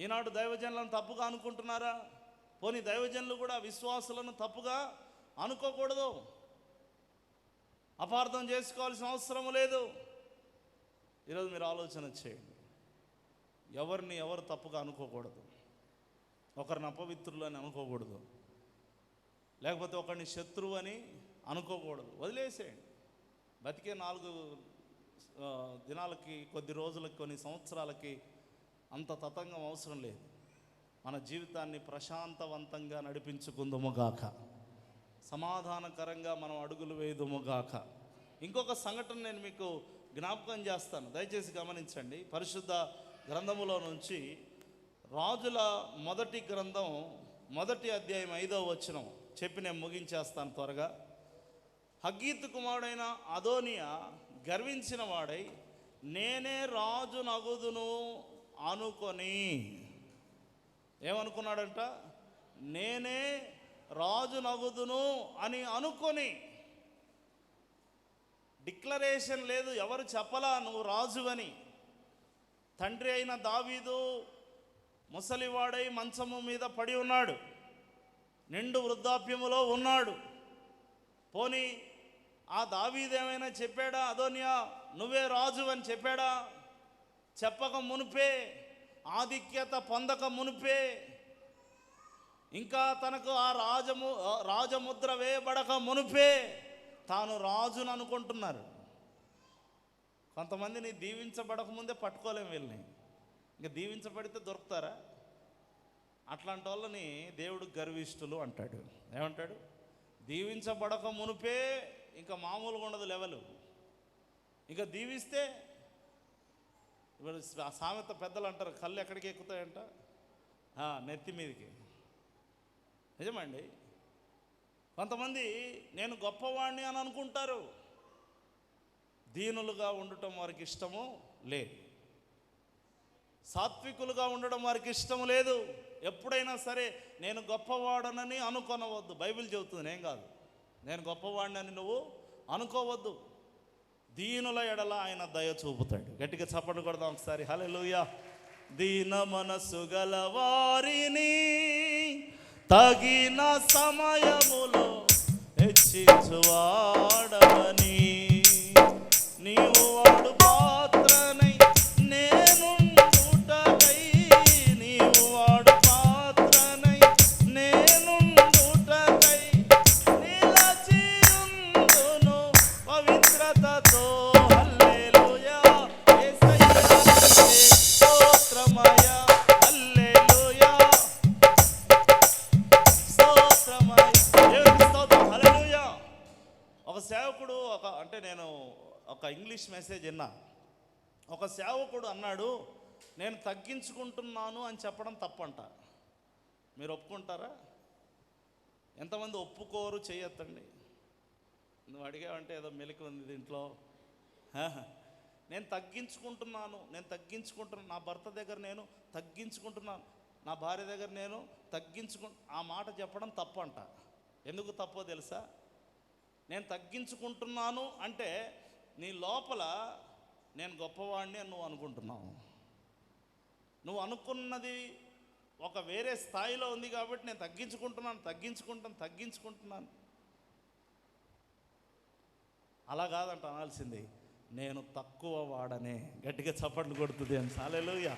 ఈనాడు దైవజనులను తప్పుగా అనుకుంటున్నారా? పోనీ దైవజనులు కూడా విశ్వాసులను తప్పుగా అనుకోకూడదు, అపార్థం చేసుకోవాల్సిన అవసరం లేదు. ఈరోజు మీరు ఆలోచన చేయండి, ఎవరిని ఎవరు తప్పుగా అనుకోకూడదు, ఒకరిని అపవిత్రులు అని అనుకోకూడదు, లేకపోతే ఒకరిని శత్రువు అని అనుకోకూడదు. వదిలేసేయండి. బతికే 4 దినాలకి, కొద్ది రోజులకి, కొన్ని సంవత్సరాలకి అంత తతంగం అవసరం లేదు. మన జీవితాన్ని ప్రశాంతవంతంగా నడిపించుకుందుముగాక, సమాధానకరంగా మనం అడుగులు వేయుదుముగాక. ఇంకొక సంఘటన నేను మీకు జ్ఞాపకం చేస్తాను, దయచేసి గమనించండి. పరిశుద్ధ గ్రంథములో నుంచి రాజుల మొదటి గ్రంథం 1వ అధ్యాయం 5వ వచనం చెప్పి నేను ముగించేస్తాను త్వరగా. హగ్గీతు కుమారుడైన అదోనియా గర్వించిన వాడై, నేనే రాజు నగుదును అనుకొని, ఏమనుకున్నాడంట? నేనే రాజు నగుదును అని అనుకొని. డిక్లరేషన్ లేదు, ఎవరు చెప్పలా నువ్వు రాజు అని. తండ్రి అయిన దావీదు ముసలివాడై మంచము మీద పడి ఉన్నాడు, నిండు వృద్ధాప్యములో ఉన్నాడు. పోనీ ఆ దావీదు ఏమైనా చెప్పాడా, అదోనియా నువ్వే రాజు అని చెప్పాడా? చెప్పక మునిపే, ఆధిక్యత పొందక మునిపే, ఇంకా తనకు ఆ రాజముద్ర వేయబడక మునిపే తాను రాజును అనుకుంటున్నారు. కొంతమందిని దీవించబడక ముందే పట్టుకోలేము వీళ్ళని, ఇంకా దీవించబడితే దొరుకుతారా? అట్లాంటి వాళ్ళని దేవుడు గర్విష్ఠులు అంటాడు. ఏమంటాడు? దీవించబడక మునిపే ఇంకా మామూలుగా ఉండదు లెవెలు. ఇంకా దీవిస్తే, ఇప్పుడు సామెత పెద్దలు అంటారు, కళ్ళు ఎక్కడికి ఎక్కుతాయంట? నెత్తి మీదకి. నిజమండి. కొంతమంది నేను గొప్పవాణ్ణి అని అనుకుంటారు, దీనులుగా ఉండటం వారికి ఇష్టము లేదు, సాత్వికులుగా ఉండడం వారికి ఇష్టం లేదు. ఎప్పుడైనా సరే నేను గొప్పవాడనని అనుకోనవద్దు. బైబిల్ చెబుతుంది, నేను కాదు. నేను గొప్పవాడిని అని నువ్వు అనుకోవద్దు. దీనుల ఎడల ఆయన దయ చూపుతాడు. గట్టిగా చప్పట్లు కొడదాం ఒకసారి, హల్లెలూయా. దీన మనసు గల వారిని తగిన సమయములో హెచ్చించువాడవని, నీవు వాడు పాత్రనై నేనుండుటకై, నీవు వాడు పాత్రనై నేనుండుటకై నిలచియుందును పవిత్రతతో. హల్లెలూయా యేసయ్యా స్తోత్రమయ్యా, హల్లెలూయా స్తోత్రమయ్యా, దేవునికి స్తోత్రం, హల్లెలూయా. ఒక సేవకుడు నేను ఒక ఇంగ్లీష్ మెసేజ్ విన్నా. ఒక సేవకుడు అన్నాడు, నేను తగ్గించుకుంటున్నాను అని చెప్పడం తప్పంట. మీరు ఒప్పుకుంటారా? ఎంతమంది ఒప్పుకోరు? చేయొద్దండి. నువ్వు అడిగావంటే ఏదో మెలిక ఉంది దీంట్లో. నేను తగ్గించుకుంటున్నాను, నా భర్త దగ్గర నేను తగ్గించుకుంటున్నాను, నా భార్య దగ్గర నేను ఆ మాట చెప్పడం తప్పంట. ఎందుకు తప్పో తెలుసా? నేను తగ్గించుకుంటున్నాను అంటే నీ లోపల నేను గొప్పవాడిని అని నువ్వు అనుకుంటున్నావు. నువ్వు అనుకున్నది ఒక వేరే స్థాయిలో ఉంది కాబట్టి నేను తగ్గించుకుంటున్నాను. అలా కాదంట అనాల్సింది, నేను తక్కువ వాడనే. గట్టిగా చప్పట్లు కొడుతుంది అని. హల్లెలూయా.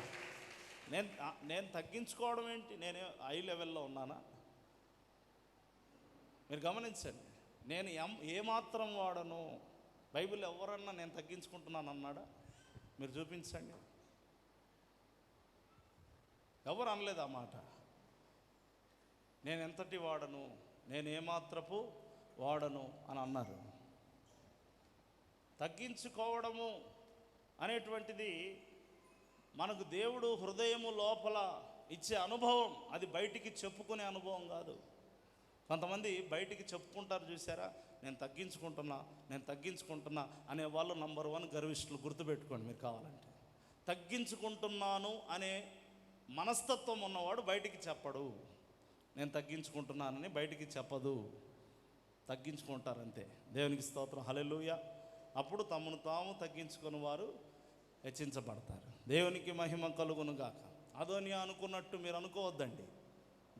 నేను తగ్గించుకోవడం ఏంటి? నేను హై లెవెల్లో ఉన్నానా? మీరు గమనించండి, నేను ఏమాత్రం వాడను. బైబిల్ ఎవరన్నా నేను తగ్గించుకుంటున్నాను అన్నాడా? మీరు చూపించండి. ఎవరు అనలేదు ఆ మాట. నేను ఎంతటి వాడను, నేను ఏమాత్రపు వాడను అని అన్నారు. తగ్గించుకోవడము అనేటువంటిది మనకు దేవుడు హృదయము లోపల ఇచ్చే అనుభవం. అది బయటికి చెప్పుకునే అనుభవం కాదు. కొంతమంది బయటికి చెప్పుకుంటారు, చూసారా? నేను తగ్గించుకుంటున్నా అనే వాళ్ళు నంబర్ 1 గర్విష్ఠులు. గుర్తుపెట్టుకోండి మీరు కావాలంటే. తగ్గించుకుంటున్నాను అనే మనస్తత్వం ఉన్నవాడు బయటికి చెప్పడు. నేను తగ్గించుకుంటున్నానని బయటికి చెప్పదు. తగ్గించుకుంటారంతే. దేవునికి స్తోత్రం, హల్లెలూయా. అప్పుడు తమను తాము తగ్గించుకుని వారు హెచ్చించబడతారు. దేవునికి మహిమ కలుగును గాక. అదోని అనుకున్నట్టు మీరు అనుకోవద్దండి.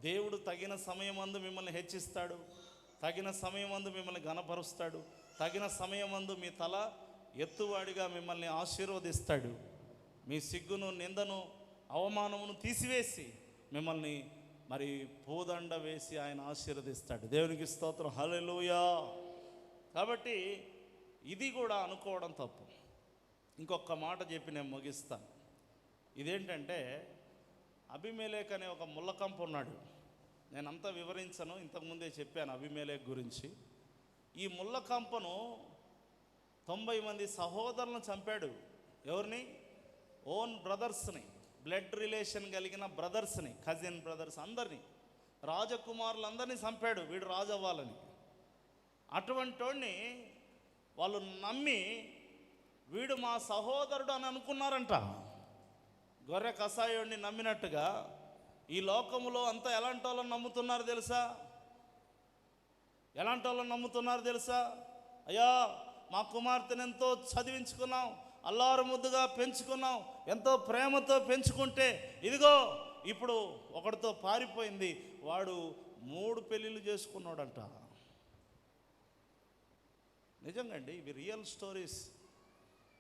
దేవుడు తగిన సమయమందు మిమ్మల్ని హెచ్చిస్తాడు, తగిన సమయమందు మిమ్మల్ని ఘనపరుస్తాడు, తగిన సమయమందు మీ తల ఎత్తువాడిగా మిమ్మల్ని ఆశీర్వదిస్తాడు. మీ సిగ్గును, నిందను, అవమానమును తీసివేసి మిమ్మల్ని మరి పూదండ వేసి ఆయన ఆశీర్వదిస్తాడు. దేవునికి స్తోత్రం, హల్లెలూయా. కాబట్టి ఇది కూడా అనుకోవడం తప్పు. ఇంకొక మాట చెప్పి నేను ముగిస్తాను. ఇదేంటంటే, అబీమెలెకు అనే ఒక ముళ్ళకంప ఉన్నాడు. నేనంతా వివరించను, ఇంతకుముందే చెప్పాను అబీమెలెకు గురించి. ఈ ముళ్ళకంపను 90 మంది సహోదరులను చంపాడు. ఎవరిని? ఓన్ బ్రదర్స్ని, బ్లడ్ రిలేషన్ కలిగిన బ్రదర్స్ని, కజిన్ బ్రదర్స్ అందరినీ, రాజకుమారులందరినీ చంపాడు వీడు రాజు అవ్వాలని. అటువంటి వాడిని వాళ్ళు నమ్మి వీడు మా సహోదరుడు అని అనుకున్నారంట. గొర్రె కసాయుడిని నమ్మినట్టుగా ఈ లోకములో అంతా ఎలాంటి వాళ్ళని నమ్ముతున్నారు తెలుసా? అయ్యా, మా కుమార్తెను ఎంతో చదివించుకున్నాం, అల్లారు ముద్దుగా పెంచుకున్నాం, ఎంతో ప్రేమతో పెంచుకుంటే ఇదిగో ఇప్పుడు ఒకడితో పారిపోయింది, వాడు 3 పెళ్ళిళ్ళు చేసుకున్నాడంట. నిజంగా అండి, ఇవి రియల్ స్టోరీస్.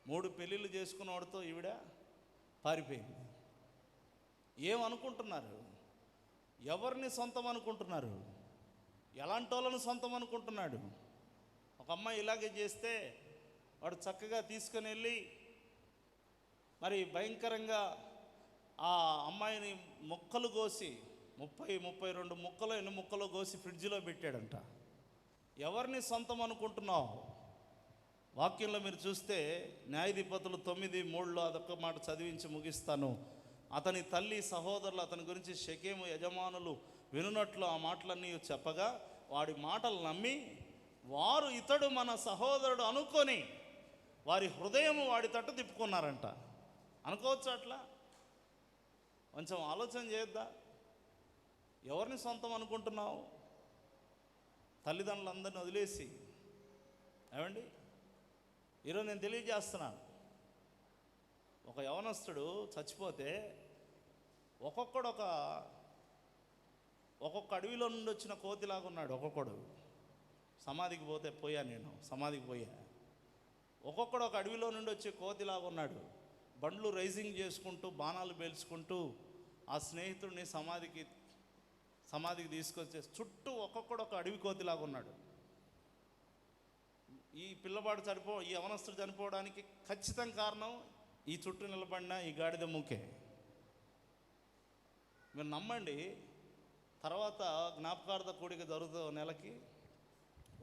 3 పెళ్ళిళ్ళు చేసుకున్నవాడితో ఈవిడ పారిపోయింది. ఏమనుకుంటున్నారు? ఎవరిని సొంతం అనుకుంటున్నారు? ఎలాంటి వాళ్ళని సొంతం అనుకుంటున్నాడు? ఒక అమ్మాయి ఇలాగే చేస్తే వాడు చక్కగా తీసుకుని వెళ్ళి మరి భయంకరంగా ఆ అమ్మాయిని ముక్కలు కోసి 32 ముక్కలు, ఎన్ని ముక్కలు కోసి ఫ్రిడ్జ్లో పెట్టాడంట. ఎవరిని సొంతం అనుకుంటున్నావు? వాక్యంలో మీరు చూస్తే న్యాయాధిపతులు 9:3 అదొక మాట చదివించి ముగిస్తాను. అతని తల్లి, సహోదరులు అతని గురించి షెకెము యజమానులు వినున్నట్లు ఆ మాటలన్నీ చెప్పగా వాడి మాటలు నమ్మి వారు ఇతడు మన సహోదరుడు అనుకొని వారి హృదయము వాడి తట్టు తిప్పుకున్నారంట. అనుకోవచ్చు అట్లా? కొంచెం ఆలోచన చేద్దా? ఎవరిని సొంతం అనుకుంటున్నావు? తల్లిదండ్రులందరినీ వదిలేసి, ఏమండి, ఈరోజు నేను తెలియజేస్తున్నాను, ఒక యవనస్తుడు చచ్చిపోతే ఒక్కొక్క అడవిలో నుండి వచ్చిన కోతిలాగా ఉన్నాడు. ఒక్కొక్కడు సమాధికి పోయా ఒక్కొక్కడు ఒక అడవిలో నుండి వచ్చే కోతిలాగా ఉన్నాడు. బండ్లు రైజింగ్ చేసుకుంటూ బాణాలు పేల్చుకుంటూ ఆ స్నేహితుడిని సమాధికి తీసుకొచ్చే చుట్టూ ఒక్కొక్కడు ఒక అడవి కోతిలాగా ఉన్నాడు. ఈ యవనస్తుడు చనిపోవడానికి ఖచ్చితంగా కారణం ఈ చుట్టూ నిలబడిన ఈ గాడిద మూకే. మీరు నమ్మండి, తర్వాత జ్ఞాపకార్థ కూడిక జరుగుతూ నెలకి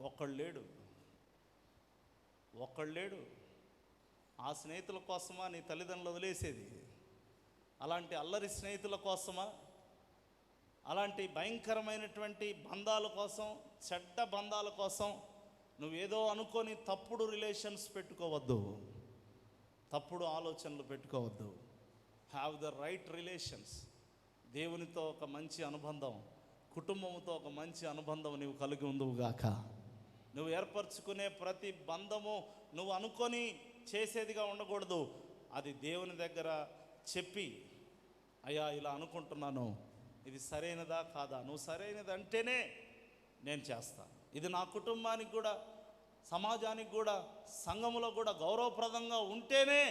ఒక్కడు లేడు. ఆ స్నేహితుల కోసమా నీ తల్లిదండ్రులు వదిలేసేది? అలాంటి అల్లరి స్నేహితుల కోసమా? అలాంటి భయంకరమైనటువంటి బంధాల కోసం, చెడ్డ బంధాల కోసం నువ్వేదో అనుకొని తప్పుడు రిలేషన్స్ పెట్టుకోవద్దు, తప్పుడు ఆలోచనలు పెట్టుకోవద్దు. Have the right relations. దేవునితో ఒక మంచి అనుబంధం, కుటుంబంతో ఒక మంచి అనుబంధం నీవు కలిగి ఉందువుగాక. నువ్వు ఏర్పరచుకునే ప్రతి బంధము నువ్వు అనుకొని చేసేదిగా ఉండకూడదు. అది దేవుని దగ్గర చెప్పి, అయ్యా ఇలా అనుకుంటున్నాను, ఇది సరైనదా కాదా? నువ్వు సరైనది అంటేనే నేను చేస్తాను. ఇది నా కుటుంబానికి కూడా, సమాజానికి కూడా, సంఘములో కూడా గౌరవప్రదంగా ఉంటేనే.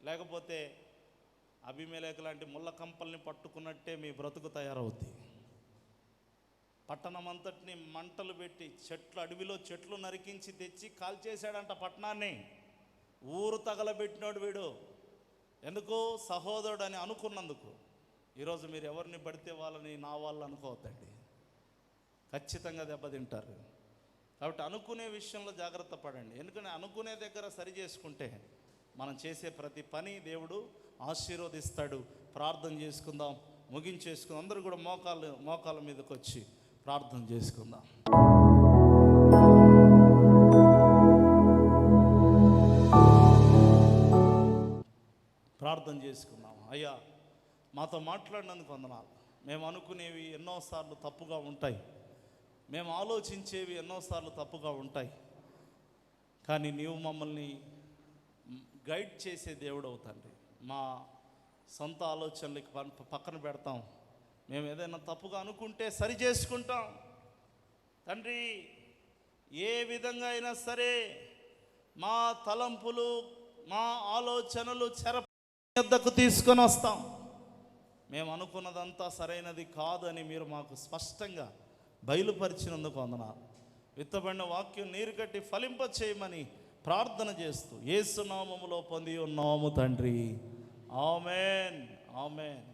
లేకపోతే అభిమేలేఖ లాంటి ముళ్ళ కంపల్ని పట్టుకున్నట్టే మీ బ్రతుకు తయారవుద్ది. పట్టణం అంతటిని మంటలు పెట్టి అడవిలో చెట్లు నరికించి తెచ్చి కాల్చేశాడంట పట్టణాన్ని. ఊరు తగలబెట్టినాడు వీడు. ఎందుకు? సహోదరుడు అని అనుకున్నందుకు. ఈరోజు మీరు ఎవరిని పడితే వాళ్ళని నా వాళ్ళు అనుకోవద్దండి, ఖచ్చితంగా దెబ్బతింటారు. కాబట్టి అనుకునే విషయంలో జాగ్రత్త పడండి. ఎందుకంటే అనుకునే దగ్గర సరి చేసుకుంటే మనం చేసే ప్రతి పని దేవుడు ఆశీర్వదిస్తాడు. ప్రార్థన చేసుకుందాం, ముగించేసుకుందాం. అందరూ కూడా మోకాళ్ళ మీదకి వచ్చి ప్రార్థన చేసుకుందాం. ప్రార్థన చేసుకుందాం. అయ్యా, మాతో మాట్లాడినందుకు వందనాలు. మేము అనుకునేవి ఎన్నోసార్లు తప్పుగా ఉంటాయి, మేము ఆలోచించేవి ఎన్నోసార్లు తప్పుగా ఉంటాయి. కానీ నీవు మమ్మల్ని గైడ్ చేసే దేవుడు అవుతండి. మా సొంత ఆలోచనలకి పక్కన పెడతాం. మేము ఏదైనా తప్పుగా అనుకుంటే సరి చేసుకుంటాం. తండ్రి, ఏ విధంగా అయినా సరే మా తలంపులు, మా ఆలోచనలు వద్దకు తీసుకొని వస్తాం. మేము అనుకున్నదంతా సరైనది కాదు అని మీరు మాకు స్పష్టంగా బయలుపరిచినందుకు వందనాలు. విత్తబడిన వాక్యం నీరు కట్టి ఫలింప చేయమని ప్రార్థన చేస్తూ యేసు నామములో పొంది ఉన్నాము తండ్రి. ఆమేన్, ఆమేన్.